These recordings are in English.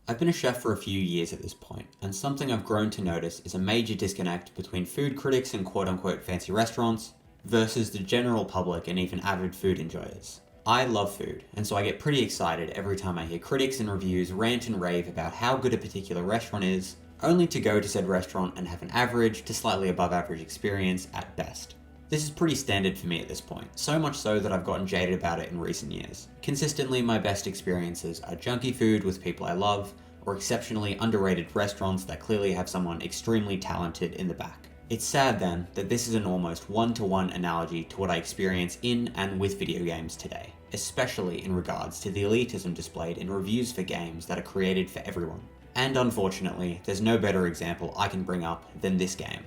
I've been a chef for a few years at this point, and something I've grown to notice is a major disconnect between food critics and quote-unquote fancy restaurants versus the general public and even avid food enjoyers. I love food, and so I get pretty excited every time I hear critics and reviews rant and rave about how good a particular restaurant is, only to go to said restaurant and have an average to slightly above average experience at best. This is pretty standard for me at this point, so much so that I've gotten jaded about it in recent years. Consistently, my best experiences are junky food with people I love, or exceptionally underrated restaurants that clearly have someone extremely talented in the back. It's sad then that this is an almost one-to-one analogy to what I experience in and with video games today, especially in regards to the elitism displayed in reviews for games that are created for everyone. And unfortunately, there's no better example I can bring up than this game.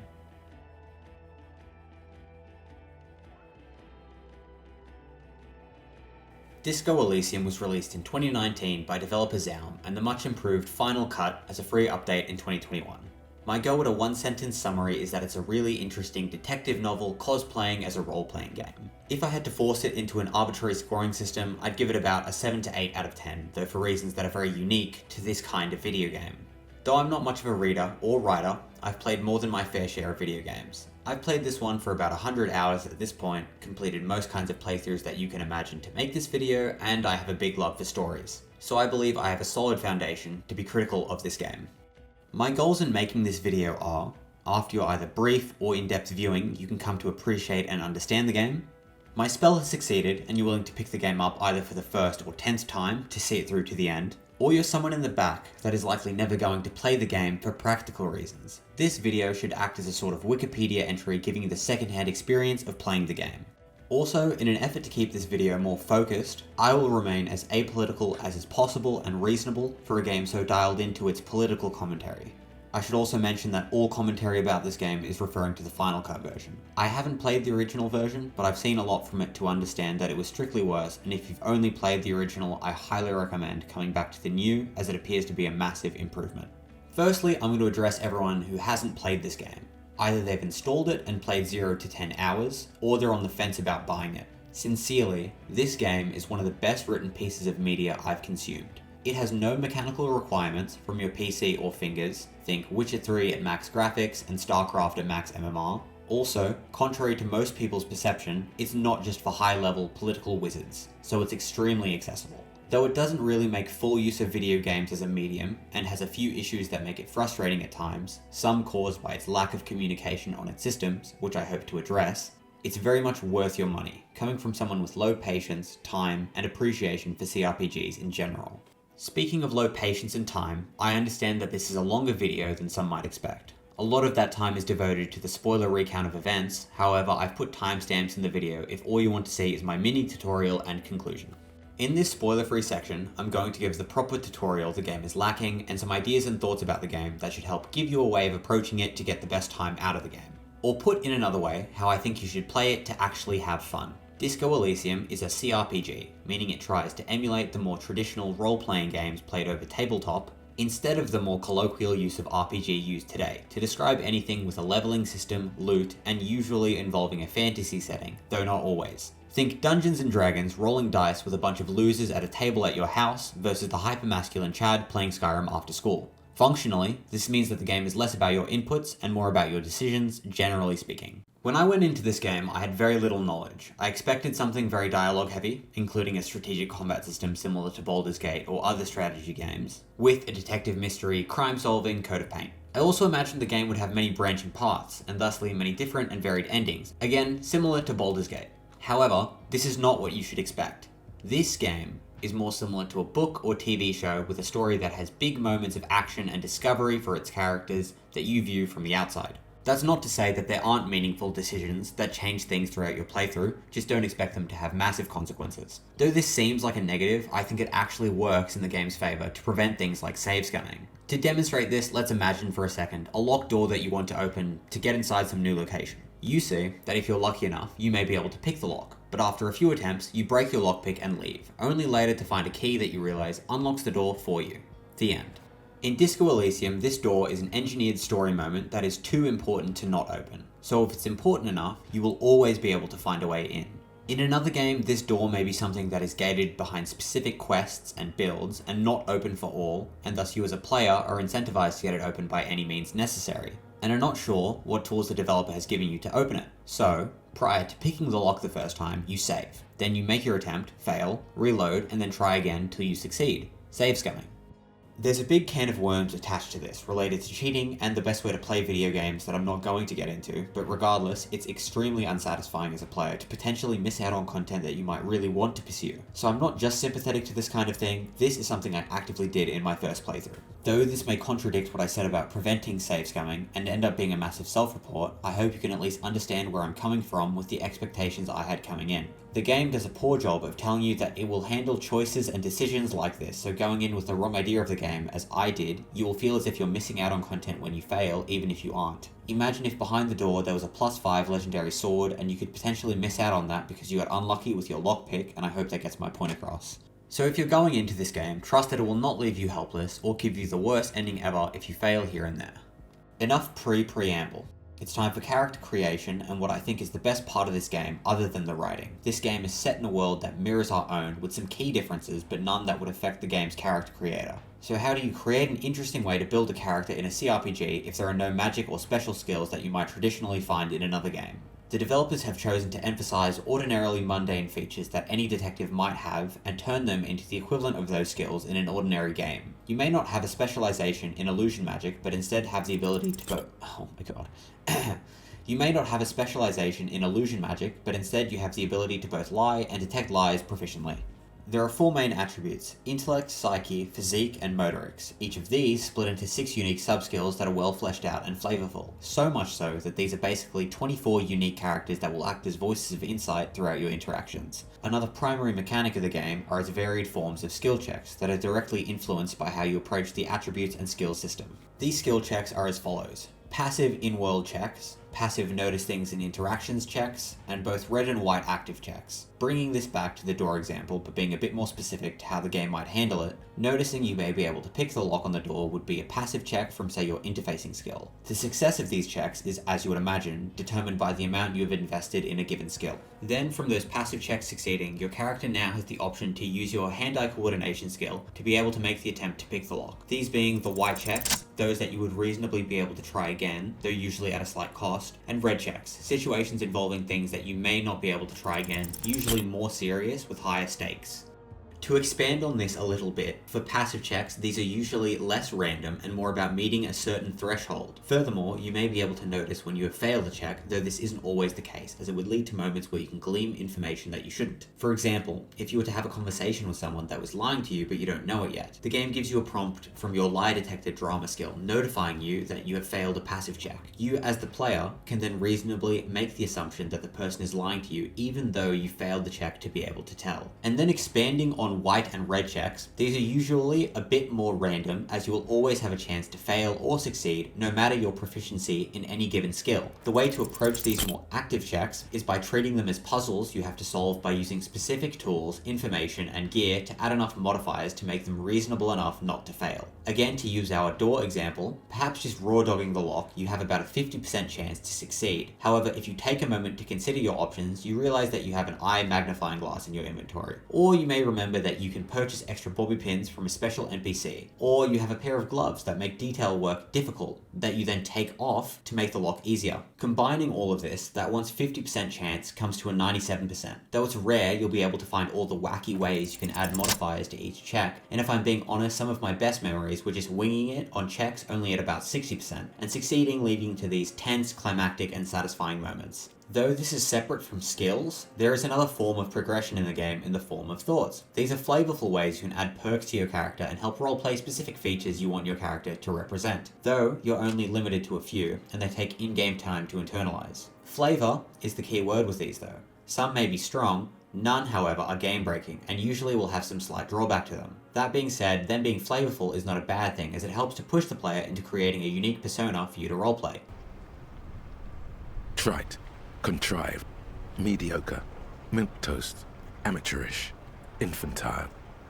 Disco Elysium was released in 2019 by developer Zaum and the much improved Final Cut as a free update in 2021. My go at a one-sentence summary is that it's a really interesting detective novel cosplaying as a role-playing game. If I had to force it into an arbitrary scoring system, I'd give it about a 7 to 8 out of 10, though for reasons that are very unique to this kind of video game. Though I'm not much of a reader or writer, I've played more than my fair share of video games. I've played this one for about 100 hours at this point, completed most kinds of playthroughs that you can imagine to make this video, and I have a big love for stories. So I believe I have a solid foundation to be critical of this game. My goals in making this video are, after your either brief or in-depth viewing, you can come to appreciate and understand the game. My spell has succeeded and you're willing to pick the game up either for the first or 10th time to see it through to the end, or you're someone in the back that is likely never going to play the game for practical reasons. This video should act as a sort of Wikipedia entry giving you the second-hand experience of playing the game. Also, in an effort to keep this video more focused, I will remain as apolitical as is possible and reasonable for a game so dialed into its political commentary. I should also mention that all commentary about this game is referring to the Final Cut version. I haven't played the original version, but I've seen a lot from it to understand that it was strictly worse, and if you've only played the original, I highly recommend coming back to the new, as it appears to be a massive improvement. Firstly, I'm going to address everyone who hasn't played this game. Either they've installed it and played 0 to 10 hours, or they're on the fence about buying it. Sincerely, this game is one of the best written pieces of media I've consumed. It has no mechanical requirements from your PC or fingers, think Witcher 3 at max graphics and StarCraft at max MMR. Also, contrary to most people's perception, it's not just for high-level political wizards, so it's extremely accessible. Though it doesn't really make full use of video games as a medium, and has a few issues that make it frustrating at times, some caused by its lack of communication on its systems, which I hope to address, it's very much worth your money, coming from someone with low patience, time, and appreciation for CRPGs in general. Speaking of low patience and time, I understand that this is a longer video than some might expect. A lot of that time is devoted to the spoiler recount of events, however I've put timestamps in the video if all you want to see is my mini tutorial and conclusion. In this spoiler-free section, I'm going to give the proper tutorial the game is lacking and some ideas and thoughts about the game that should help give you a way of approaching it to get the best time out of the game. Or put in another way, how I think you should play it to actually have fun. Disco Elysium is a CRPG, meaning it tries to emulate the more traditional role-playing games played over tabletop, instead of the more colloquial use of RPG used today, to describe anything with a leveling system, loot, and usually involving a fantasy setting, though not always. Think Dungeons & Dragons rolling dice with a bunch of losers at a table at your house versus the hypermasculine Chad playing Skyrim after school. Functionally, this means that the game is less about your inputs and more about your decisions, generally speaking. When I went into this game, I had very little knowledge. I expected something very dialogue heavy, including a strategic combat system similar to Baldur's Gate or other strategy games, with a detective mystery, crime-solving coat of paint. I also imagined the game would have many branching paths, and thusly many different and varied endings, again, similar to Baldur's Gate. However, this is not what you should expect. This game is more similar to a book or TV show with a story that has big moments of action and discovery for its characters that you view from the outside. That's not to say that there aren't meaningful decisions that change things throughout your playthrough, just don't expect them to have massive consequences. Though this seems like a negative, I think it actually works in the game's favour to prevent things like save scumming. To demonstrate this, let's imagine for a second a locked door that you want to open to get inside some new location. You see that if you're lucky enough, you may be able to pick the lock, but after a few attempts, you break your lockpick and leave, only later to find a key that you realise unlocks the door for you. The end. In Disco Elysium, this door is an engineered story moment that is too important to not open, so if it's important enough, you will always be able to find a way in. In another game, this door may be something that is gated behind specific quests and builds and not open for all, and thus you as a player are incentivized to get it open by any means necessary, and are not sure what tools the developer has given you to open it. So, prior to picking the lock the first time, you save. Then you make your attempt, fail, reload, and then try again till you succeed. Save scumming. There's a big can of worms attached to this, related to cheating and the best way to play video games that I'm not going to get into, but regardless, it's extremely unsatisfying as a player to potentially miss out on content that you might really want to pursue. So I'm not just sympathetic to this kind of thing, this is something I actively did in my first playthrough. Though this may contradict what I said about preventing save scumming and end up being a massive self-report, I hope you can at least understand where I'm coming from with the expectations I had coming in. The game does a poor job of telling you that it will handle choices and decisions like this, so going in with the wrong idea of the game, as I did, you will feel as if you're missing out on content when you fail, even if you aren't. Imagine if behind the door there was a +5 legendary sword, and you could potentially miss out on that because you got unlucky with your lockpick, and I hope that gets my point across. So if you're going into this game, trust that it will not leave you helpless, or give you the worst ending ever if you fail here and there. Enough preamble. It's time for character creation and what I think is the best part of this game other than the writing. This game is set in a world that mirrors our own with some key differences but none that would affect the game's character creator. So how do you create an interesting way to build a character in a CRPG if there are no magic or special skills that you might traditionally find in another game? The developers have chosen to emphasize ordinarily mundane features that any detective might have and turn them into the equivalent of those skills in an ordinary game. You may not have a specialization in illusion magic, but instead have the ability to You may not have a specialization in illusion magic, but instead you have the ability to both lie and detect lies proficiently. There are 4 main attributes: intellect, psyche, physique, and motorics. Each of these split into 6 unique subskills that are well fleshed out and flavorful. So much so that these are basically 24 unique characters that will act as voices of insight throughout your interactions. Another primary mechanic of the game are its varied forms of skill checks that are directly influenced by how you approach the attributes and skill system. These skill checks are as follows: passive in-world checks, passive notice things in interactions checks, and both red and white active checks. Bringing this back to the door example, but being a bit more specific to how the game might handle it, noticing you may be able to pick the lock on the door would be a passive check from, say, your interfacing skill. The success of these checks is, as you would imagine, determined by the amount you have invested in a given skill. Then, from those passive checks succeeding, your character now has the option to use your hand-eye coordination skill to be able to make the attempt to pick the lock. These being the white checks, those that you would reasonably be able to try again, though usually at a slight cost, and red checks, situations involving things that you may not be able to try again, usually more serious with higher stakes. To expand on this a little bit, for passive checks, these are usually less random and more about meeting a certain threshold. Furthermore, you may be able to notice when you have failed a check, though this isn't always the case, as it would lead to moments where you can glean information that you shouldn't. For example, if you were to have a conversation with someone that was lying to you but you don't know it yet, the game gives you a prompt from your lie detector drama skill notifying you that you have failed a passive check. You, as the player, can then reasonably make the assumption that the person is lying to you even though you failed the check to be able to tell. And then expanding on white and red checks, these are usually a bit more random, as you will always have a chance to fail or succeed no matter your proficiency in any given skill. The way to approach these more active checks is by treating them as puzzles you have to solve by using specific tools, information, and gear to add enough modifiers to make them reasonable enough not to fail. Again, to use our door example, perhaps just raw dogging the lock, you have about a 50% chance to succeed. However, if you take a moment to consider your options, you realize that you have an eye magnifying glass in your inventory. Or you may remember that you can purchase extra bobby pins from a special NPC. Or you have a pair of gloves that make detail work difficult, that you then take off to make the lock easier. Combining all of this, that once 50% chance comes to a 97%. Though it's rare, you'll be able to find all the wacky ways you can add modifiers to each check, and if I'm being honest, some of my best memories were just winging it on checks only at about 60%, and succeeding leading to these tense, climactic, and satisfying moments. Though this is separate from skills, there is another form of progression in the game in the form of thoughts. These are flavorful ways you can add perks to your character and help roleplay specific features you want your character to represent, though you're only limited to a few, and they take in-game time to internalize. Flavor is the key word with these though. Some may be strong, none however are game-breaking, and usually will have some slight drawback to them. That being said, them being flavorful is not a bad thing, as it helps to push the player into creating a unique persona for you to roleplay. Trite. Contrived, mediocre, milquetoast, amateurish, infantile,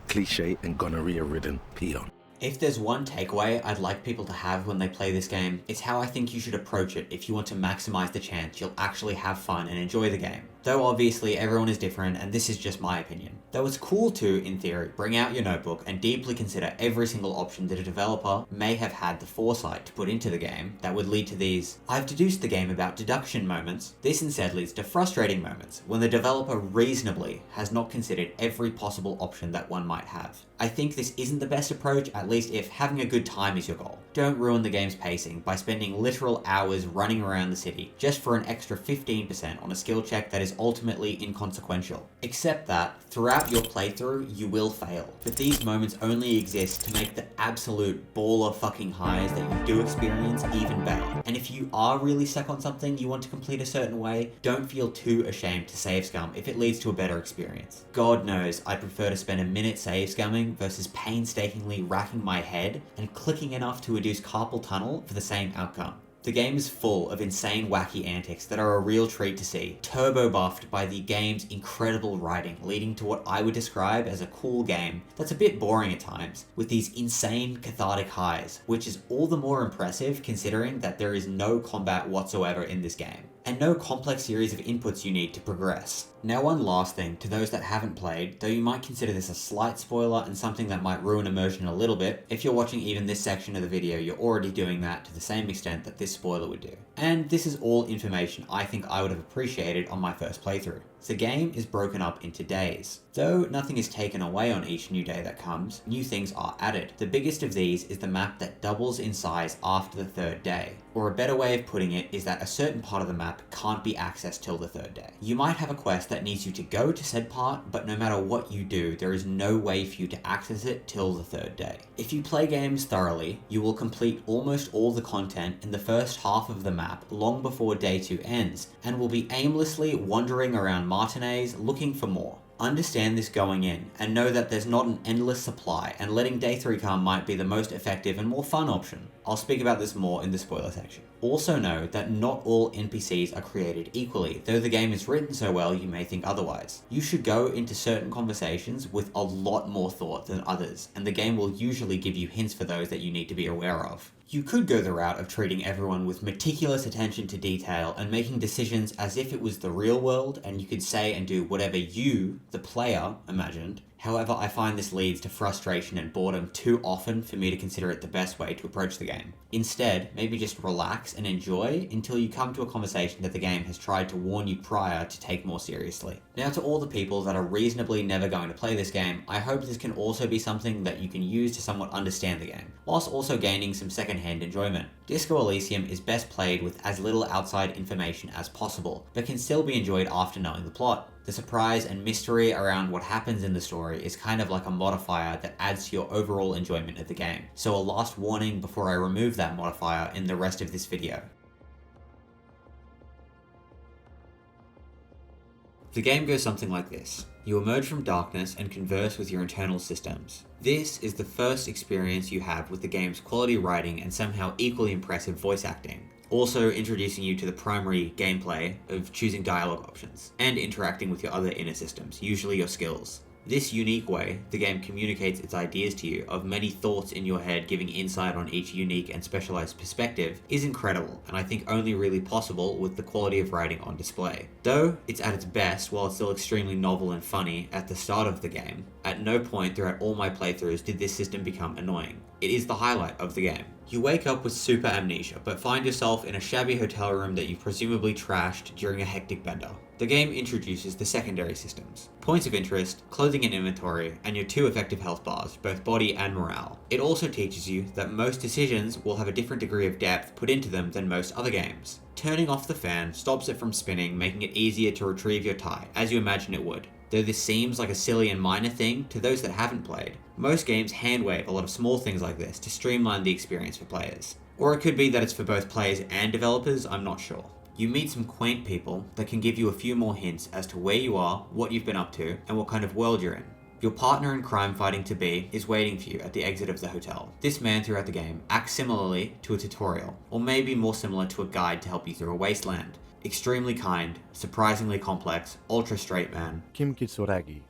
cliché and gonorrhea-ridden peon. If there's one takeaway I'd like people to have when they play this game, it's how I think you should approach it if you want to maximize the chance you'll actually have fun and enjoy the game. though obviously everyone is different and this is just my opinion. Though it's cool to, in theory, bring out your notebook and deeply consider every single option that a developer may have had the foresight to put into the game that would lead to these "I've deduced the game about deduction" moments, this instead leads to frustrating moments when the developer reasonably has not considered every possible option that one might have. I think this isn't the best approach, at least if having a good time is your goal. Don't ruin the game's pacing by spending literal hours running around the city just for an extra 15% on a skill check that is ultimately inconsequential. Accept that throughout your playthrough you will fail, but these moments only exist to make the absolute baller fucking highs that you do experience even better. And if you are really stuck on something you want to complete a certain way, don't feel too ashamed to save scum if it leads to a better experience. God knows I prefer to spend a minute save scumming versus painstakingly racking my head and clicking enough to reduce carpal tunnel for the same outcome. The game is full of insane wacky antics that are a real treat to see, turbo buffed by the game's incredible writing, leading to what I would describe as a cool game that's a bit boring at times, with these insane cathartic highs, which is all the more impressive considering that there is no combat whatsoever in this game, and no complex series of inputs you need to progress. Now one last thing, to those that haven't played, though you might consider this a slight spoiler and something that might ruin immersion a little bit, if you're watching even this section of the video you're already doing that to the same extent that this spoiler would do. And this is all information I think I would have appreciated on my first playthrough. The game is broken up into days. Though nothing is taken away on each new day that comes, new things are added. The biggest of these is the map that doubles in size after the third day. Or a better way of putting it is that a certain part of the map can't be accessed till the third day. You might have a quest that needs you to go to said part, but no matter what you do, there is no way for you to access it till the third day. If you play games thoroughly, you will complete almost all the content in the first half of the map long before day 2 ends, and will be aimlessly wandering around Martinez looking for more. Understand this going in, and know that there's not an endless supply, and letting day 3 come might be the most effective and more fun option. I'll speak about this more in the spoiler section. Also know that not all NPCs are created equally, though the game is written so well you may think otherwise. You should go into certain conversations with a lot more thought than others, and the game will usually give you hints for those that you need to be aware of. You could go the route of treating everyone with meticulous attention to detail and making decisions as if it was the real world and you could say and do whatever you, the player, imagined. However, I find this leads to frustration and boredom too often for me to consider it the best way to approach the game. Instead, maybe just relax and enjoy until you come to a conversation that the game has tried to warn you prior to take more seriously. Now, to all the people that are reasonably never going to play this game, I hope this can also be something that you can use to somewhat understand the game, whilst also gaining some second-hand enjoyment. Disco Elysium is best played with as little outside information as possible, but can still be enjoyed after knowing the plot. The surprise and mystery around what happens in the story is kind of like a modifier that adds to your overall enjoyment of the game. So a last warning before I remove that modifier in the rest of this video. The game goes something like this. You emerge from darkness and converse with your internal systems. This is the first experience you have with the game's quality writing and somehow equally impressive voice acting. Also introducing you to the primary gameplay of choosing dialogue options and interacting with your other inner systems, usually your skills. This unique way, the game communicates its ideas to you of many thoughts in your head, giving insight on each unique and specialized perspective, is incredible, and I think only really possible with the quality of writing on display. Though it's at its best, while it's still extremely novel and funny at the start of the game, at no point throughout all my playthroughs did this system become annoying. It is the highlight of the game. You wake up with super amnesia, but find yourself in a shabby hotel room that you presumably trashed during a hectic bender. The game introduces the secondary systems, points of interest, clothing and inventory, and your 2 effective health bars, both body and morale. It also teaches you that most decisions will have a different degree of depth put into them than most other games. Turning off the fan stops it from spinning, making it easier to retrieve your tie, as you imagine it would. Though this seems like a silly and minor thing to those that haven't played, most games handwave a lot of small things like this to streamline the experience for players. Or it could be that it's for both players and developers, I'm not sure. You meet some quaint people that can give you a few more hints as to where you are, what you've been up to, and what kind of world you're in. Your partner in crime fighting to be is waiting for you at the exit of the hotel. This man throughout the game acts similarly to a tutorial, or maybe more similar to a guide to help you through a wasteland. Extremely kind, surprisingly complex, ultra straight man. Kim Kitsuragi,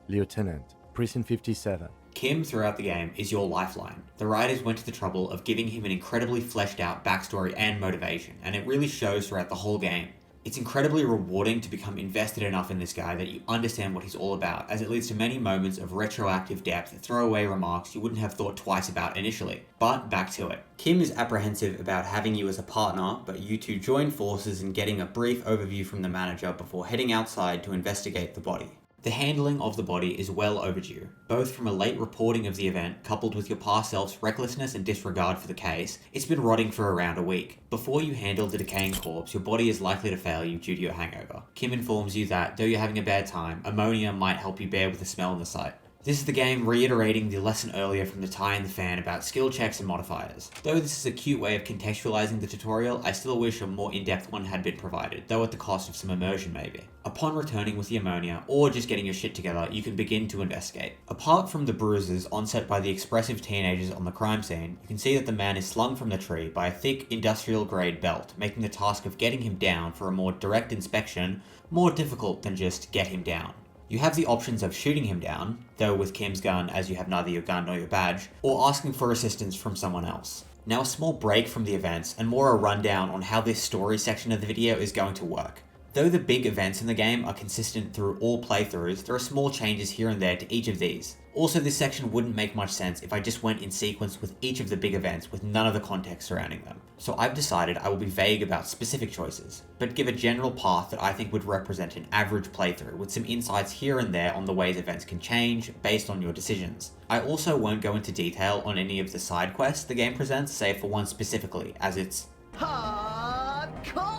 Lieutenant, Prison 57. Kim throughout the game is your lifeline. The writers went to the trouble of giving him an incredibly fleshed out backstory and motivation, and it really shows throughout the whole game. It's incredibly rewarding to become invested enough in this guy that you understand what he's all about, as it leads to many moments of retroactive depth that throw away remarks you wouldn't have thought twice about initially. But back to it. Kim is apprehensive about having you as a partner, but you two join forces in getting a brief overview from the manager before heading outside to investigate the body. The handling of the body is well overdue, both from a late reporting of the event coupled with your past self's recklessness and disregard for the case. It's been rotting for around a week. Before you handle the decaying corpse, your body is likely to fail you due to your hangover. Kim informs you that, though you're having a bad time, ammonia might help you bear with the smell and the sight. This is the game reiterating the lesson earlier from the Tie and the Fan about skill checks and modifiers. Though this is a cute way of contextualizing the tutorial, I still wish a more in-depth one had been provided, though at the cost of some immersion maybe. Upon returning with the ammonia, or just getting your shit together, you can begin to investigate. Apart from the bruises onset by the expressive teenagers on the crime scene, you can see that the man is slung from the tree by a thick industrial-grade belt, making the task of getting him down for a more direct inspection more difficult than just get him down. You have the options of shooting him down, though with Kim's gun as you have neither your gun nor your badge, or asking for assistance from someone else. Now a small break from the events and more a rundown on how this story section of the video is going to work. Though the big events in the game are consistent through all playthroughs, there are small changes here and there to each of these. Also, this section wouldn't make much sense if I just went in sequence with each of the big events with none of the context surrounding them. So I've decided I will be vague about specific choices, but give a general path that I think would represent an average playthrough with some insights here and there on the ways events can change based on your decisions. I also won't go into detail on any of the side quests the game presents, save for one specifically, as it's hardcore!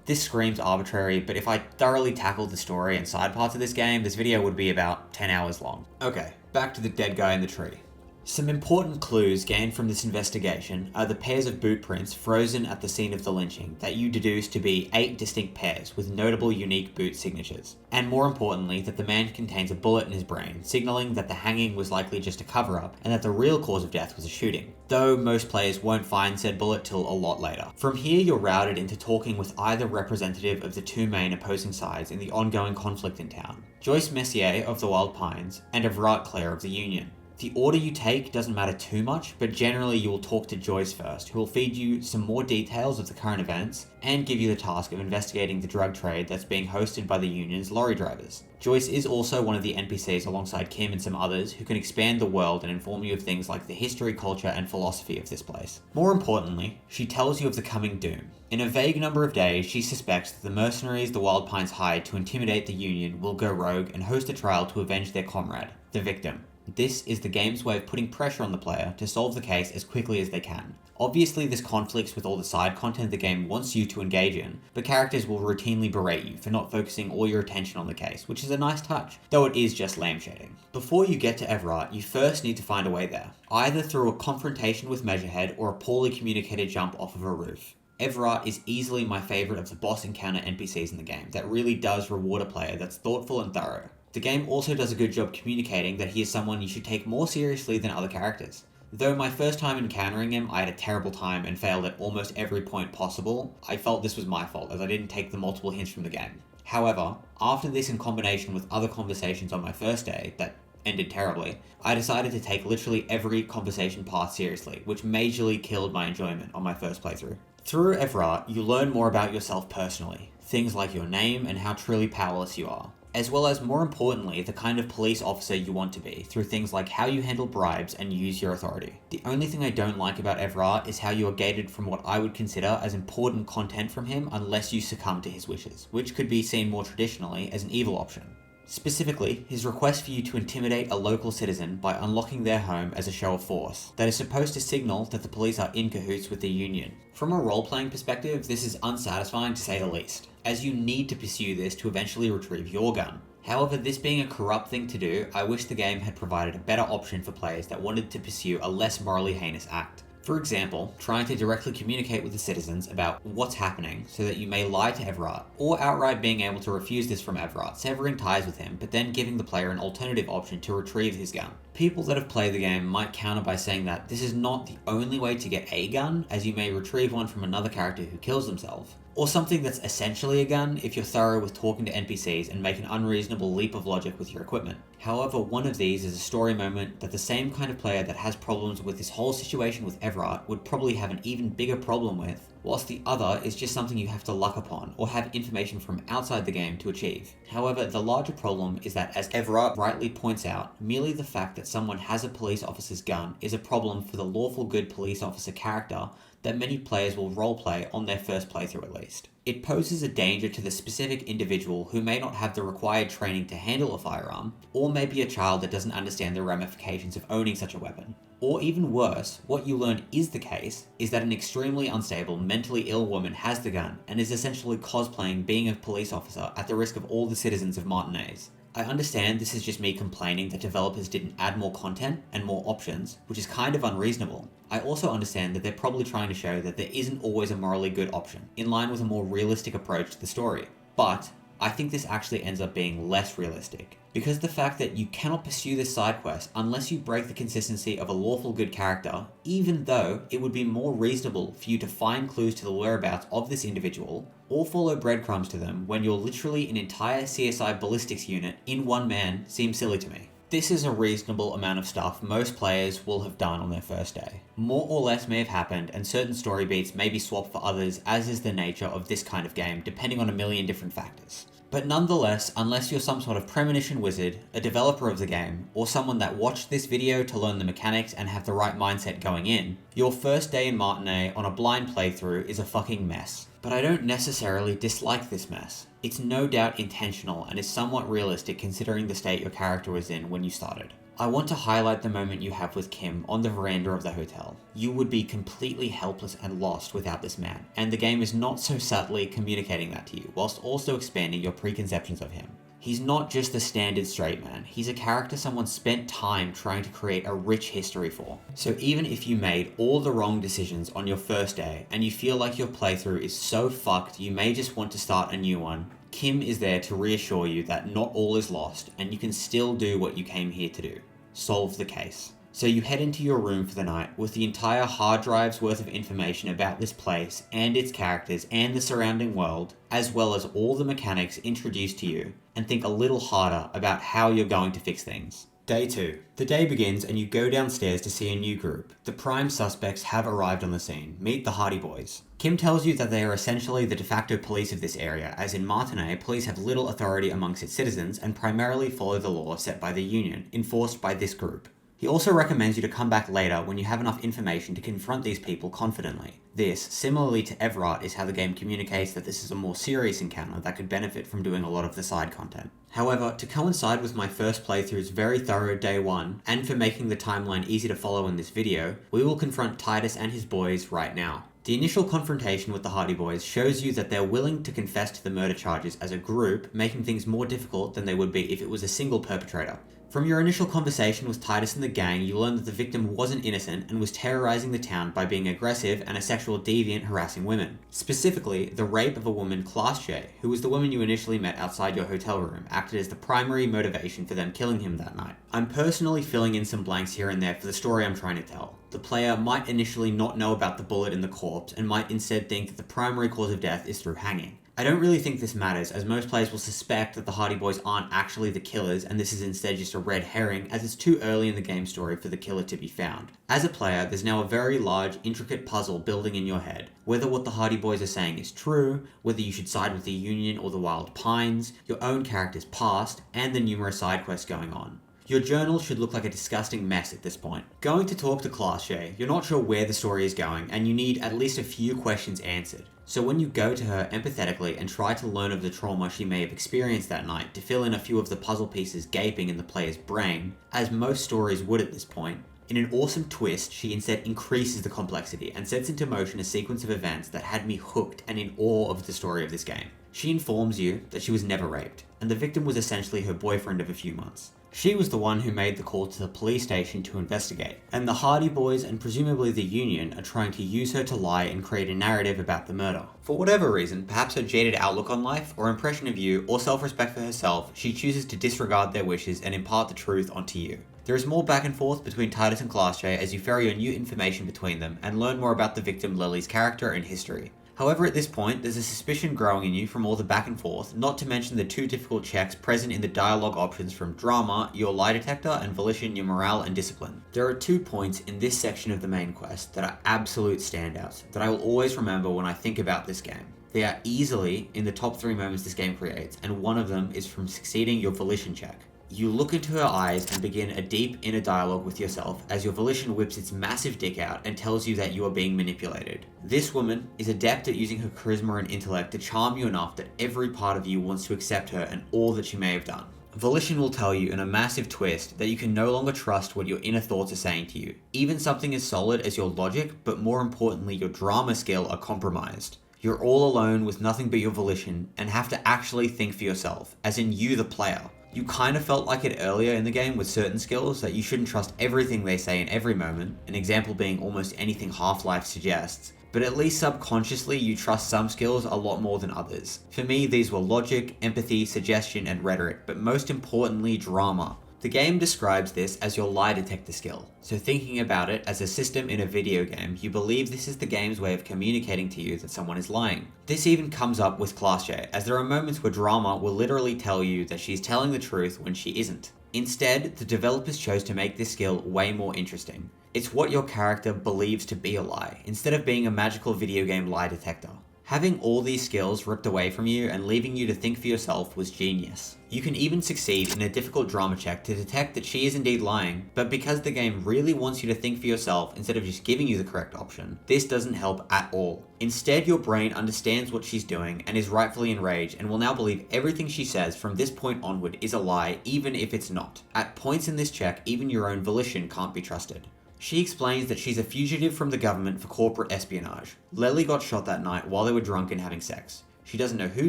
This screams arbitrary, but if I thoroughly tackled the story and side parts of this game, this video would be about 10 hours long. Okay, back to the dead guy in the tree. Some important clues gained from this investigation are the pairs of boot prints frozen at the scene of the lynching that you deduce to be 8 distinct pairs with notable unique boot signatures. And more importantly, that the man contains a bullet in his brain, signaling that the hanging was likely just a cover-up and that the real cause of death was a shooting, though most players won't find said bullet till a lot later. From here you're routed into talking with either representative of the two main opposing sides in the ongoing conflict in town, Joyce Messier of the Wild Pines and Everett Clare of the Union. The order you take doesn't matter too much, but generally you will talk to Joyce first, who will feed you some more details of the current events and give you the task of investigating the drug trade that's being hosted by the Union's lorry drivers. Joyce is also one of the NPCs alongside Kim and some others who can expand the world and inform you of things like the history, culture, and philosophy of this place. More importantly, she tells you of the coming doom. In a vague number of days, she suspects that the mercenaries the Wild Pines hired to intimidate the Union will go rogue and host a trial to avenge their comrade, the victim. This is the game's way of putting pressure on the player to solve the case as quickly as they can. Obviously this conflicts with all the side content the game wants you to engage in, but characters will routinely berate you for not focusing all your attention on the case, which is a nice touch, though it is just lampshading. Before you get to Everett, you first need to find a way there, either through a confrontation with Measurehead or a poorly communicated jump off of a roof. Everett is easily my favourite of the boss encounter NPCs in the game that really does reward a player that's thoughtful and thorough. The game also does a good job communicating that he is someone you should take more seriously than other characters. Though my first time encountering him, I had a terrible time and failed at almost every point possible, I felt this was my fault as I didn't take the multiple hints from the game. However, after this in combination with other conversations on my first day that ended terribly, I decided to take literally every conversation path seriously, which majorly killed my enjoyment on my first playthrough. Through Everett, you learn more about yourself personally, things like your name and how truly powerless you are, as well as, more importantly, the kind of police officer you want to be, through things like how you handle bribes and use your authority. The only thing I don't like about Everett is how you are gated from what I would consider as important content from him unless you succumb to his wishes, which could be seen more traditionally as an evil option. Specifically, his request for you to intimidate a local citizen by unlocking their home as a show of force that is supposed to signal that the police are in cahoots with the Union. From a role-playing perspective, this is unsatisfying to say the least, as you need to pursue this to eventually retrieve your gun. However, this being a corrupt thing to do, I wish the game had provided a better option for players that wanted to pursue a less morally heinous act. For example, trying to directly communicate with the citizens about what's happening so that you may lie to Everett, or outright being able to refuse this from Everett, severing ties with him, but then giving the player an alternative option to retrieve his gun. People that have played the game might counter by saying that this is not the only way to get a gun, as you may retrieve one from another character who kills themselves, or something that's essentially a gun if you're thorough with talking to NPCs and make an unreasonable leap of logic with your equipment. However, one of these is a story moment that the same kind of player that has problems with this whole situation with Everard would probably have an even bigger problem with, whilst the other is just something you have to luck upon or have information from outside the game to achieve. However, the larger problem is that, as Everard rightly points out, merely the fact that someone has a police officer's gun is a problem for the lawful good police officer character that many players will roleplay on their first playthrough at least. It poses a danger to the specific individual who may not have the required training to handle a firearm, or may be a child that doesn't understand the ramifications of owning such a weapon. Or even worse, what you learn is the case, is that an extremely unstable, mentally ill woman has the gun and is essentially cosplaying being a police officer at the risk of all the citizens of Martinez. I understand this is just me complaining that developers didn't add more content and more options, which is kind of unreasonable. I also understand that they're probably trying to show that there isn't always a morally good option, in line with a more realistic approach to the story. But I think this actually ends up being less realistic, because the fact that you cannot pursue this side quest unless you break the consistency of a lawful good character, even though it would be more reasonable for you to find clues to the whereabouts of this individual, or follow breadcrumbs to them when you're literally an entire CSI ballistics unit in one man, seems silly to me. This is a reasonable amount of stuff most players will have done on their first day. More or less may have happened, and certain story beats may be swapped for others, as is the nature of this kind of game, depending on a million different factors. But nonetheless, unless you're some sort of premonition wizard, a developer of the game, or someone that watched this video to learn the mechanics and have the right mindset going in, your first day in Martinez on a blind playthrough is a fucking mess. But I don't necessarily dislike this mess. It's no doubt intentional and is somewhat realistic considering the state your character was in when you started. I want to highlight the moment you have with Kim on the veranda of the hotel. You would be completely helpless and lost without this man, and the game is not so subtly communicating that to you, whilst also expanding your preconceptions of him. He's not just the standard straight man, he's a character someone spent time trying to create a rich history for. So even if you made all the wrong decisions on your first day, and you feel like your playthrough is so fucked you may just want to start a new one, Kim is there to reassure you that not all is lost, and you can still do what you came here to do. Solve the case. So you head into your room for the night with the entire hard drive's worth of information about this place and its characters and the surrounding world, as well as all the mechanics introduced to you, and think a little harder about how you're going to fix things. Day 2. The day begins and you go downstairs to see a new group. The prime suspects have arrived on the scene. Meet the Hardy Boys. Kim tells you that they are essentially the de facto police of this area, as in Martinez, police have little authority amongst its citizens and primarily follow the law set by the Union, enforced by this group. He also recommends you to come back later when you have enough information to confront these people confidently. This, similarly to Everard, is how the game communicates that this is a more serious encounter that could benefit from doing a lot of the side content. However, to coincide with my first playthrough's very thorough day 1, and for making the timeline easy to follow in this video, we will confront Titus and his boys right now. The initial confrontation with the Hardy Boys shows you that they're willing to confess to the murder charges as a group, making things more difficult than they would be if it was a single perpetrator. From your initial conversation with Titus and the gang, you learn that the victim wasn't innocent and was terrorizing the town by being aggressive and a sexual deviant harassing women. Specifically, the rape of a woman, Class J, who was the woman you initially met outside your hotel room, acted as the primary motivation for them killing him that night. I'm personally filling in some blanks here and there for the story I'm trying to tell. The player might initially not know about the bullet in the corpse and might instead think that the primary cause of death is through hanging. I don't really think this matters, as most players will suspect that the Hardy Boys aren't actually the killers, and this is instead just a red herring, as it's too early in the game story for the killer to be found. As a player, there's now a very large, intricate puzzle building in your head. Whether what the Hardy Boys are saying is true, whether you should side with the Union or the Wild Pines, your own character's past, and the numerous side quests going on. Your journal should look like a disgusting mess at this point. Going to talk to Class J, you're not sure where the story is going, and you need at least a few questions answered. So when you go to her empathetically and try to learn of the trauma she may have experienced that night to fill in a few of the puzzle pieces gaping in the player's brain, as most stories would at this point, in an awesome twist, she instead increases the complexity and sets into motion a sequence of events that had me hooked and in awe of the story of this game. She informs you that she was never raped, and the victim was essentially her boyfriend of a few months. She was the one who made the call to the police station to investigate, and the Hardy Boys and presumably the Union are trying to use her to lie and create a narrative about the murder. For whatever reason, perhaps her jaded outlook on life, or impression of you, or self-respect for herself, she chooses to disregard their wishes and impart the truth onto you. There is more back and forth between Titus and Class J as you ferry on new information between them and learn more about the victim Lily's character and history. However, at this point, there's a suspicion growing in you from all the back and forth, not to mention the two difficult checks present in the dialogue options from Drama, your lie detector, and Volition, your morale and discipline. There are 2 points in this section of the main quest that are absolute standouts that I will always remember when I think about this game. They are easily in the top 3 moments this game creates, and one of them is from succeeding your Volition check. You look into her eyes and begin a deep inner dialogue with yourself as your Volition whips its massive dick out and tells you that you are being manipulated. This woman is adept at using her charisma and intellect to charm you enough that every part of you wants to accept her and all that she may have done. Volition will tell you in a massive twist that you can no longer trust what your inner thoughts are saying to you. Even something as solid as your logic, but more importantly your drama skill, are compromised. You're all alone with nothing but your Volition and have to actually think for yourself, as in you the player. You kind of felt like it earlier in the game with certain skills, that you shouldn't trust everything they say in every moment, an example being almost anything Half-Life suggests, but at least subconsciously you trust some skills a lot more than others. For me, these were logic, empathy, suggestion, and rhetoric, but most importantly, drama. The game describes this as your lie detector skill, so thinking about it as a system in a video game, you believe this is the game's way of communicating to you that someone is lying. This even comes up with Class J, as there are moments where Drama will literally tell you that she's telling the truth when she isn't. Instead, the developers chose to make this skill way more interesting. It's what your character believes to be a lie, instead of being a magical video game lie detector. Having all these skills ripped away from you and leaving you to think for yourself was genius. You can even succeed in a difficult drama check to detect that she is indeed lying, but because the game really wants you to think for yourself instead of just giving you the correct option, this doesn't help at all. Instead, your brain understands what she's doing and is rightfully enraged and will now believe everything she says from this point onward is a lie, even if it's not. At points in this check, even your own Volition can't be trusted. She explains that she's a fugitive from the government for corporate espionage. Lely got shot that night while they were drunk and having sex. She doesn't know who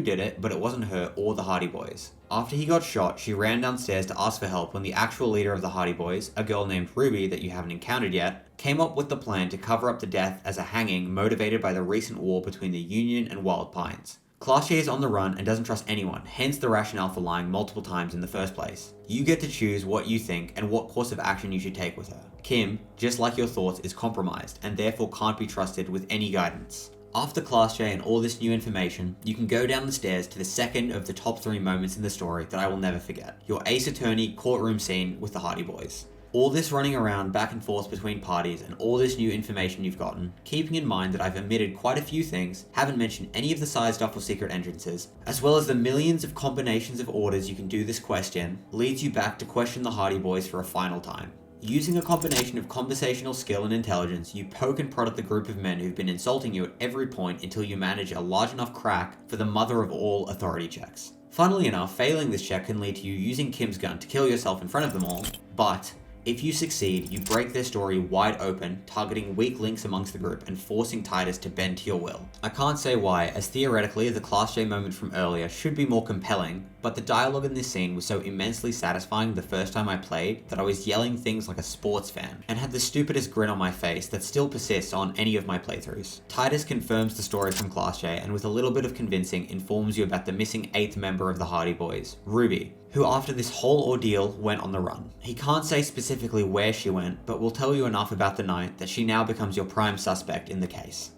did it, but it wasn't her or the Hardy Boys. After he got shot, she ran downstairs to ask for help when the actual leader of the Hardy Boys, a girl named Ruby that you haven't encountered yet, came up with the plan to cover up the death as a hanging motivated by the recent war between the Union and Wild Pines. Class J is on the run and doesn't trust anyone, hence the rationale for lying multiple times in the first place. You get to choose what you think and what course of action you should take with her. Kim, just like your thoughts, is compromised and therefore can't be trusted with any guidance. After Class J and all this new information, you can go down the stairs to the second of the top 3 moments in the story that I will never forget. Your Ace Attorney courtroom scene with the Hardy Boys. All this running around back and forth between parties and all this new information you've gotten, keeping in mind that I've omitted quite a few things, haven't mentioned any of the side stuff or secret entrances, as well as the millions of combinations of orders you can do this quest in, leads you back to question the Hardy Boys for a final time. Using a combination of conversational skill and intelligence, you poke and prod at the group of men who've been insulting you at every point until you manage a large enough crack for the mother of all authority checks. Funnily enough, failing this check can lead to you using Kim's gun to kill yourself in front of them all, but if you succeed, you break their story wide open, targeting weak links amongst the group and forcing Titus to bend to your will. I can't say why, as theoretically the Class J moment from earlier should be more compelling, but the dialogue in this scene was so immensely satisfying the first time I played that I was yelling things like a sports fan, and had the stupidest grin on my face that still persists on any of my playthroughs. Titus confirms the story from Class J and with a little bit of convincing informs you about the missing 8th member of the Hardy Boys, Ruby, who after this whole ordeal went on the run. He can't say specifically where she went, but will tell you enough about the night that she now becomes your prime suspect in the case.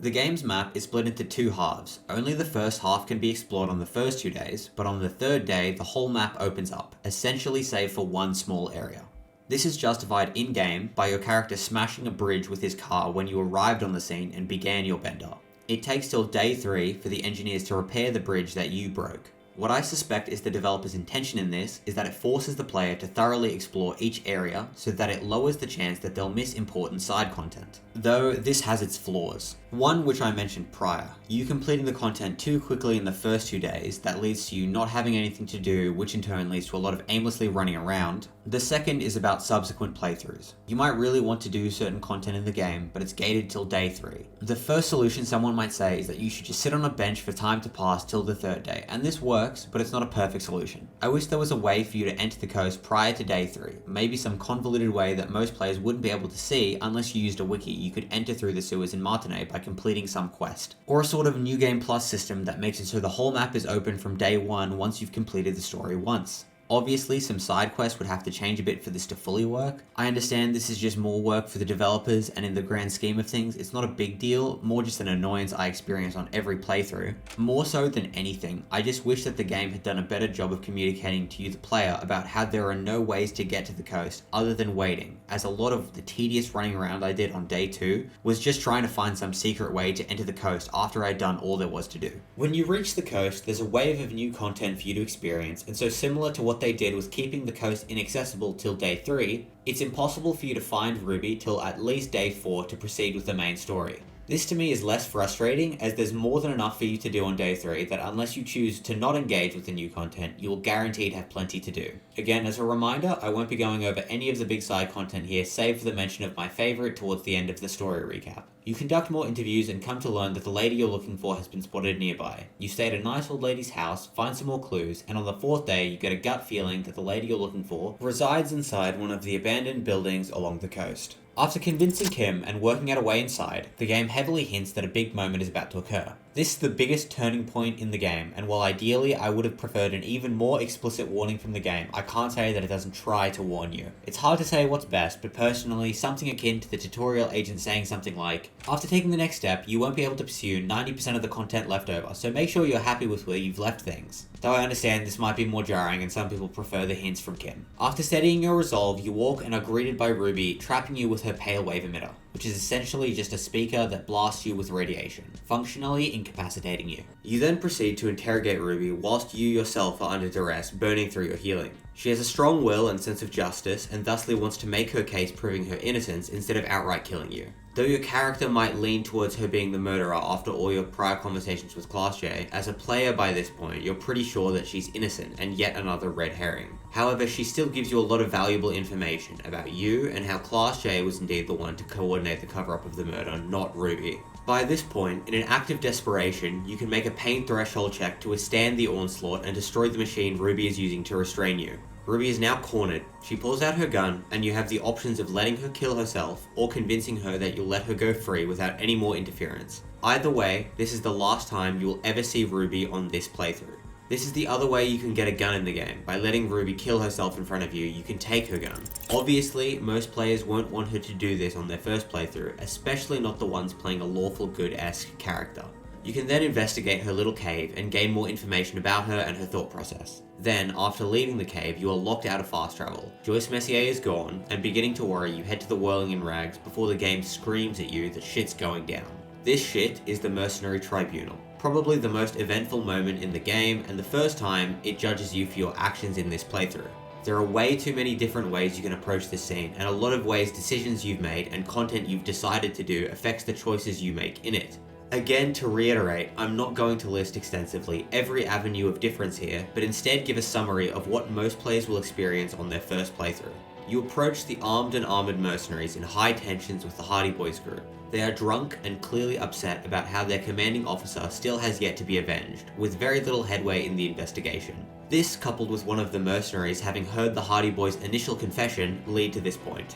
The game's map is split into 2 halves. Only the first half can be explored on the first 2 days, but on the 3rd day the whole map opens up, essentially save for one small area. This is justified in-game by your character smashing a bridge with his car when you arrived on the scene and began your bender. It takes till day 3 for the engineers to repair the bridge that you broke. What I suspect is the developer's intention in this is that it forces the player to thoroughly explore each area so that it lowers the chance that they'll miss important side content. Though this has its flaws. One which I mentioned prior, you completing the content too quickly in the first 2 days that leads to you not having anything to do, which in turn leads to a lot of aimlessly running around. The second is about subsequent playthroughs. You might really want to do certain content in the game, but it's gated till day 3. The first solution someone might say is that you should just sit on a bench for time to pass till the 3rd day, and this works, but it's not a perfect solution. I wish there was a way for you to enter the coast prior to day 3, maybe some convoluted way that most players wouldn't be able to see unless you used a wiki you could enter through the sewers in Martinet by completing some quest. Or a sort of New Game Plus system that makes it so the whole map is open from day 1 once you've completed the story once. Obviously, some side quests would have to change a bit for this to fully work. I understand this is just more work for the developers, and in the grand scheme of things, it's not a big deal, more just an annoyance I experience on every playthrough. More so than anything, I just wish that the game had done a better job of communicating to you, the player, about how there are no ways to get to the coast other than waiting, as a lot of the tedious running around I did on day 2 was just trying to find some secret way to enter the coast after I'd done all there was to do. When you reach the coast, there's a wave of new content for you to experience, and so similar to what they did with keeping the coast inaccessible till day 3, it's impossible for you to find Ruby till at least day 4 to proceed with the main story. This to me is less frustrating, as there's more than enough for you to do on day 3 that unless you choose to not engage with the new content, you will guaranteed have plenty to do. Again, as a reminder, I won't be going over any of the big side content here, save for the mention of my favourite towards the end of the story recap. You conduct more interviews and come to learn that the lady you're looking for has been spotted nearby. You stay at a nice old lady's house, find some more clues, and on the 4th day you get a gut feeling that the lady you're looking for resides inside one of the abandoned buildings along the coast. After convincing Kim and working out a way inside, the game heavily hints that a big moment is about to occur. This is the biggest turning point in the game, and while ideally I would have preferred an even more explicit warning from the game, I can't say that it doesn't try to warn you. It's hard to say what's best, but personally, something akin to the tutorial agent saying something like, after taking the next step, you won't be able to pursue 90% of the content left over, so make sure you're happy with where you've left things. Though I understand this might be more jarring and some people prefer the hints from Kim. After steadying your resolve, you walk and are greeted by Ruby, trapping you with her pale wave emitter, which is essentially just a speaker that blasts you with radiation, functionally incapacitating you. You then proceed to interrogate Ruby whilst you yourself are under duress, burning through your healing. She has a strong will and sense of justice, and thusly wants to make her case proving her innocence instead of outright killing you. Though your character might lean towards her being the murderer after all your prior conversations with Class J, as a player by this point, you're pretty sure that she's innocent and yet another red herring. However, she still gives you a lot of valuable information about you and how Class J was indeed the one to coordinate the cover-up of the murder, not Ruby. By this point, in an act of desperation, you can make a pain threshold check to withstand the onslaught and destroy the machine Ruby is using to restrain you. Ruby is now cornered. She pulls out her gun, and you have the options of letting her kill herself or convincing her that you'll let her go free without any more interference. Either way, this is the last time you will ever see Ruby on this playthrough. This is the other way you can get a gun in the game. By letting Ruby kill herself in front of you, you can take her gun. Obviously, most players won't want her to do this on their first playthrough, especially not the ones playing a lawful good-esque character. You can then investigate her little cave and gain more information about her and her thought process. Then, after leaving the cave, you are locked out of fast travel. Joyce Messier is gone, and beginning to worry, you head to the Whirling in Rags before the game screams at you that shit's going down. This shit is the Mercenary Tribunal. Probably the most eventful moment in the game, and the first time it judges you for your actions in this playthrough. There are way too many different ways you can approach this scene, and a lot of ways decisions you've made and content you've decided to do affects the choices you make in it. Again, to reiterate, I'm not going to list extensively every avenue of difference here, but instead give a summary of what most players will experience on their first playthrough. You approach the armed and armoured mercenaries in high tensions with the Hardy Boys group. They are drunk and clearly upset about how their commanding officer still has yet to be avenged, with very little headway in the investigation. This, coupled with one of the mercenaries having heard the Hardy Boys' initial confession, lead to this point.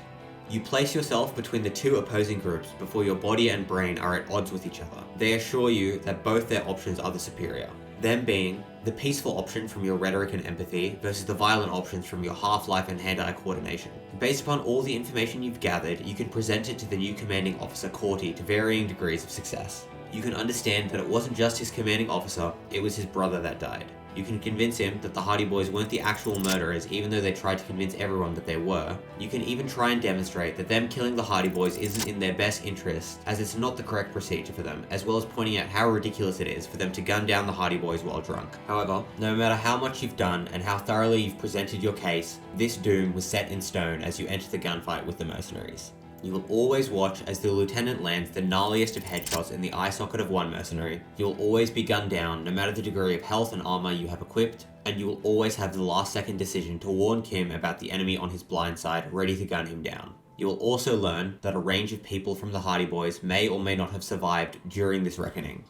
You place yourself between the two opposing groups before your body and brain are at odds with each other. They assure you that both their options are the superior. Them being the peaceful option from your rhetoric and empathy versus the violent options from your half-life and hand-eye coordination. Based upon all the information you've gathered, you can present it to the new commanding officer Corty to varying degrees of success. You can understand that it wasn't just his commanding officer, it was his brother that died. You can convince him that the Hardy Boys weren't the actual murderers, even though they tried to convince everyone that they were. You can even try and demonstrate that them killing the Hardy Boys isn't in their best interest, as it's not the correct procedure for them, as well as pointing out how ridiculous it is for them to gun down the Hardy Boys while drunk. However, no matter how much you've done and how thoroughly you've presented your case, this doom was set in stone as you enter the gunfight with the mercenaries. You will always watch as the lieutenant lands the gnarliest of headshots in the eye socket of one mercenary. You will always be gunned down, no matter the degree of health and armor you have equipped, and you will always have the last second decision to warn Kim about the enemy on his blind side, ready to gun him down. You will also learn that a range of people from the Hardy Boys may or may not have survived during this reckoning.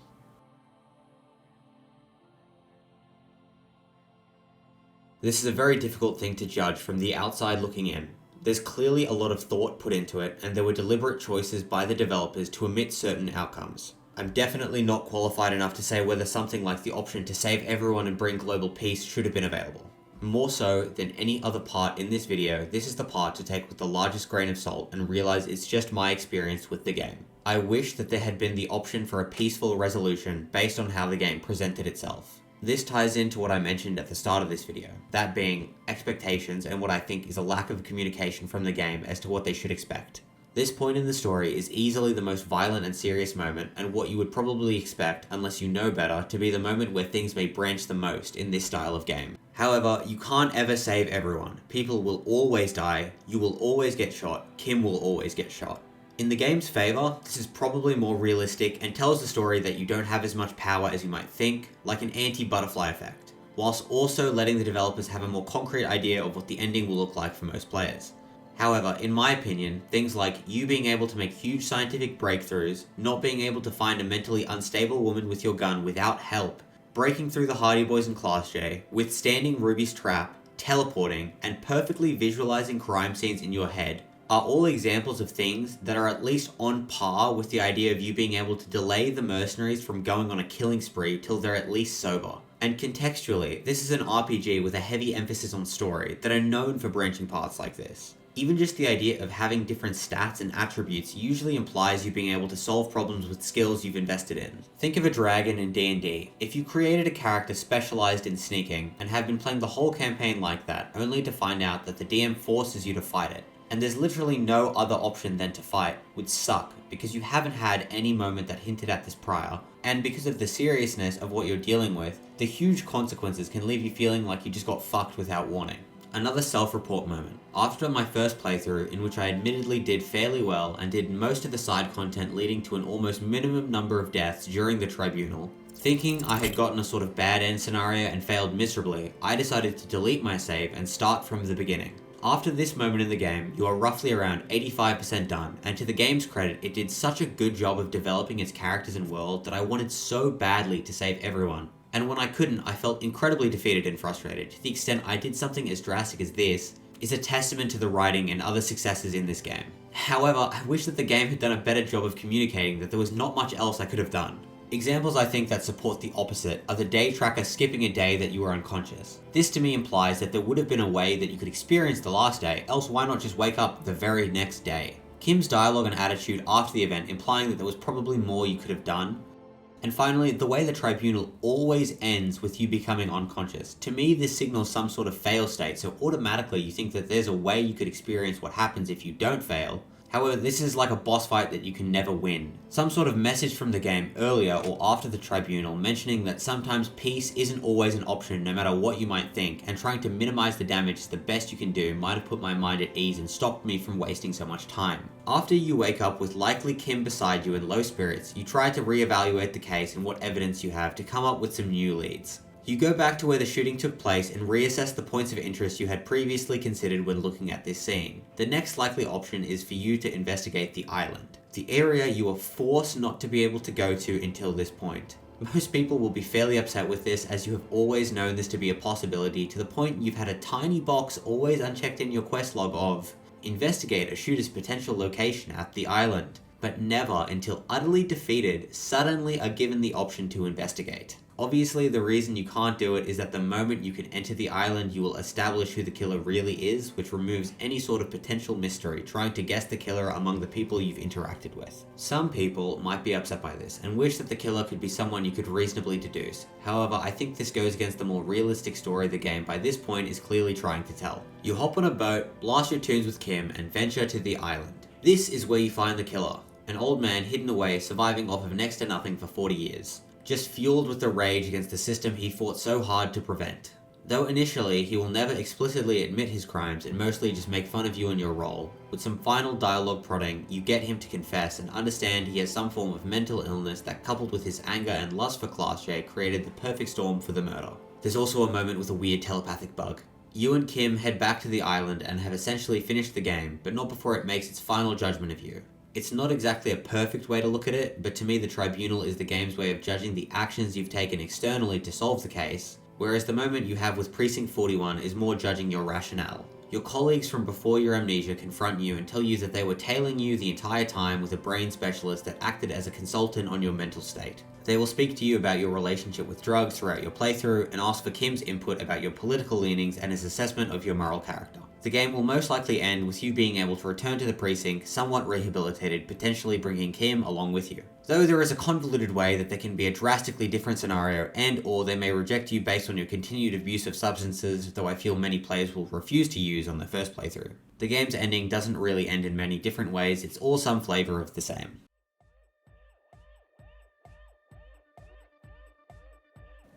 This is a very difficult thing to judge from the outside looking in. There's clearly a lot of thought put into it, and there were deliberate choices by the developers to omit certain outcomes. I'm definitely not qualified enough to say whether something like the option to save everyone and bring global peace should have been available. More so than any other part in this video, this is the part to take with the largest grain of salt and realize it's just my experience with the game. I wish that there had been the option for a peaceful resolution based on how the game presented itself. This ties into what I mentioned at the start of this video, that being expectations and what I think is a lack of communication from the game as to what they should expect. This point in the story is easily the most violent and serious moment, and what you would probably expect, unless you know better, to be the moment where things may branch the most in this style of game. However, you can't ever save everyone. People will always die, you will always get shot, Kim will always get shot. In the game's favour, this is probably more realistic and tells the story that you don't have as much power as you might think, like an anti-butterfly effect, whilst also letting the developers have a more concrete idea of what the ending will look like for most players. However, in my opinion, things like you being able to make huge scientific breakthroughs, not being able to find a mentally unstable woman with your gun without help, breaking through the Hardy Boys in Class J, withstanding Ruby's trap, teleporting, and perfectly visualizing crime scenes in your head are all examples of things that are at least on par with the idea of you being able to delay the mercenaries from going on a killing spree till they're at least sober. And contextually, this is an RPG with a heavy emphasis on story that are known for branching paths like this. Even just the idea of having different stats and attributes usually implies you being able to solve problems with skills you've invested in. Think of a dragon in D&D. If you created a character specialized in sneaking and have been playing the whole campaign like that, only to find out that the DM forces you to fight it, and there's literally no other option than to fight, would suck, because you haven't had any moment that hinted at this prior, and because of the seriousness of what you're dealing with, the huge consequences can leave you feeling like you just got fucked without warning. Another self-report moment. After my first playthrough, in which I admittedly did fairly well and did most of the side content leading to an almost minimum number of deaths during the tribunal, thinking I had gotten a sort of bad end scenario and failed miserably, I decided to delete my save and start from the beginning. After this moment in the game, you are roughly around 85% done, and to the game's credit, it did such a good job of developing its characters and world that I wanted so badly to save everyone. And when I couldn't, I felt incredibly defeated and frustrated. To the extent I did something as drastic as this is a testament to the writing and other successes in this game. However, I wish that the game had done a better job of communicating that there was not much else I could have done. Examples I think that support the opposite are the day tracker skipping a day that you were unconscious. This to me implies that there would have been a way that you could experience the last day, else why not just wake up the very next day? Kim's dialogue and attitude after the event implying that there was probably more you could have done. And finally, the way the tribunal always ends with you becoming unconscious. To me, this signals some sort of fail state, so automatically you think that there's a way you could experience what happens if you don't fail. However, this is like a boss fight that you can never win. Some sort of message from the game earlier or after the tribunal mentioning that sometimes peace isn't always an option no matter what you might think, and trying to minimize the damage the best you can do might have put my mind at ease and stopped me from wasting so much time. After you wake up with likely Kim beside you in low spirits, you try to reevaluate the case and what evidence you have to come up with some new leads. You go back to where the shooting took place and reassess the points of interest you had previously considered when looking at this scene. The next likely option is for you to investigate the island, the area you were forced not to be able to go to until this point. Most people will be fairly upset with this, as you have always known this to be a possibility, to the point you've had a tiny box always unchecked in your quest log of investigate a shooter's potential location at the island, but never until utterly defeated suddenly are given the option to investigate. Obviously, the reason you can't do it is that the moment you can enter the island, you will establish who the killer really is, which removes any sort of potential mystery trying to guess the killer among the people you've interacted with. Some people might be upset by this and wish that the killer could be someone you could reasonably deduce. However, I think this goes against the more realistic story the game by this point is clearly trying to tell. You hop on a boat, blast your tunes with Kim, and venture to the island. This is where you find the killer, an old man hidden away, surviving off of next to nothing for 40 years. Just fueled with the rage against the system he fought so hard to prevent. Though initially, he will never explicitly admit his crimes and mostly just make fun of you and your role. With some final dialogue prodding, you get him to confess and understand he has some form of mental illness that, coupled with his anger and lust for Class J, created the perfect storm for the murder. There's also a moment with a weird telepathic bug. You and Kim head back to the island and have essentially finished the game, but not before it makes its final judgment of you. It's not exactly a perfect way to look at it, but to me the tribunal is the game's way of judging the actions you've taken externally to solve the case, whereas the moment you have with Precinct 41 is more judging your rationale. Your colleagues from before your amnesia confront you and tell you that they were tailing you the entire time with a brain specialist that acted as a consultant on your mental state. They will speak to you about your relationship with drugs throughout your playthrough and ask for Kim's input about your political leanings and his assessment of your moral character. The game will most likely end with you being able to return to the precinct somewhat rehabilitated, potentially bringing Kim along with you. Though there is a convoluted way that there can be a drastically different scenario and or they may reject you based on your continued abuse of substances, though I feel many players will refuse to use on their first playthrough. The game's ending doesn't really end in many different ways, it's all some flavour of the same.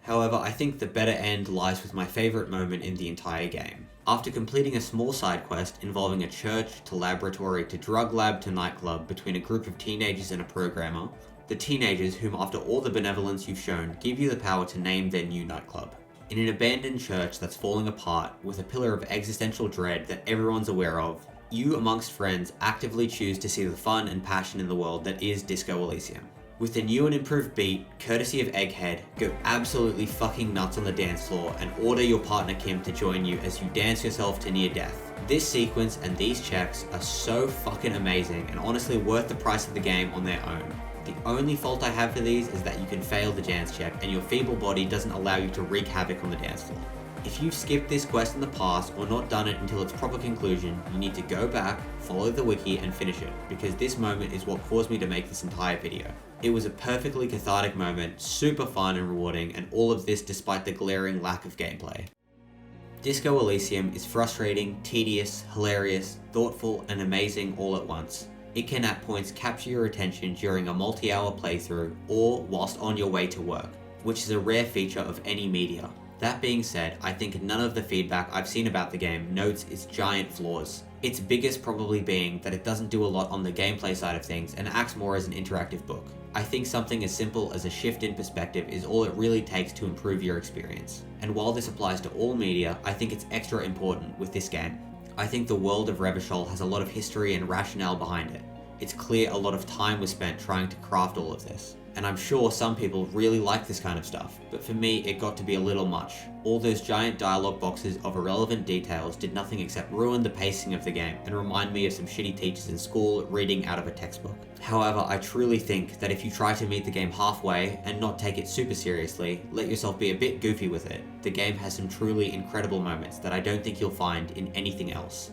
However, I think the better end lies with my favourite moment in the entire game. After completing a small side quest involving a church to laboratory to drug lab to nightclub between a group of teenagers and a programmer, the teenagers, whom after all the benevolence you've shown, give you the power to name their new nightclub. In an abandoned church that's falling apart with a pillar of existential dread that everyone's aware of, you amongst friends actively choose to see the fun and passion in the world that is Disco Elysium. With the new and improved beat, courtesy of Egghead, go absolutely fucking nuts on the dance floor and order your partner Kim to join you as you dance yourself to near death. This sequence and these checks are so fucking amazing and honestly worth the price of the game on their own. The only fault I have for these is that you can fail the dance check and your feeble body doesn't allow you to wreak havoc on the dance floor. If you've skipped this quest in the past or not done it until its proper conclusion, you need to go back, follow the wiki and finish it, because this moment is what caused me to make this entire video. It was a perfectly cathartic moment, super fun and rewarding, and all of this despite the glaring lack of gameplay. Disco Elysium is frustrating, tedious, hilarious, thoughtful, and amazing all at once. It can at points capture your attention during a multi-hour playthrough or whilst on your way to work, which is a rare feature of any media. That being said, I think none of the feedback I've seen about the game notes its giant flaws. Its biggest probably being that it doesn't do a lot on the gameplay side of things and acts more as an interactive book. I think something as simple as a shift in perspective is all it really takes to improve your experience. And while this applies to all media, I think it's extra important with this game. I think the world of Revachol has a lot of history and rationale behind it. It's clear a lot of time was spent trying to craft all of this. And I'm sure some people really like this kind of stuff, but for me it got to be a little much. All those giant dialogue boxes of irrelevant details did nothing except ruin the pacing of the game and remind me of some shitty teachers in school reading out of a textbook. However, I truly think that if you try to meet the game halfway and not take it super seriously, let yourself be a bit goofy with it, the game has some truly incredible moments that I don't think you'll find in anything else.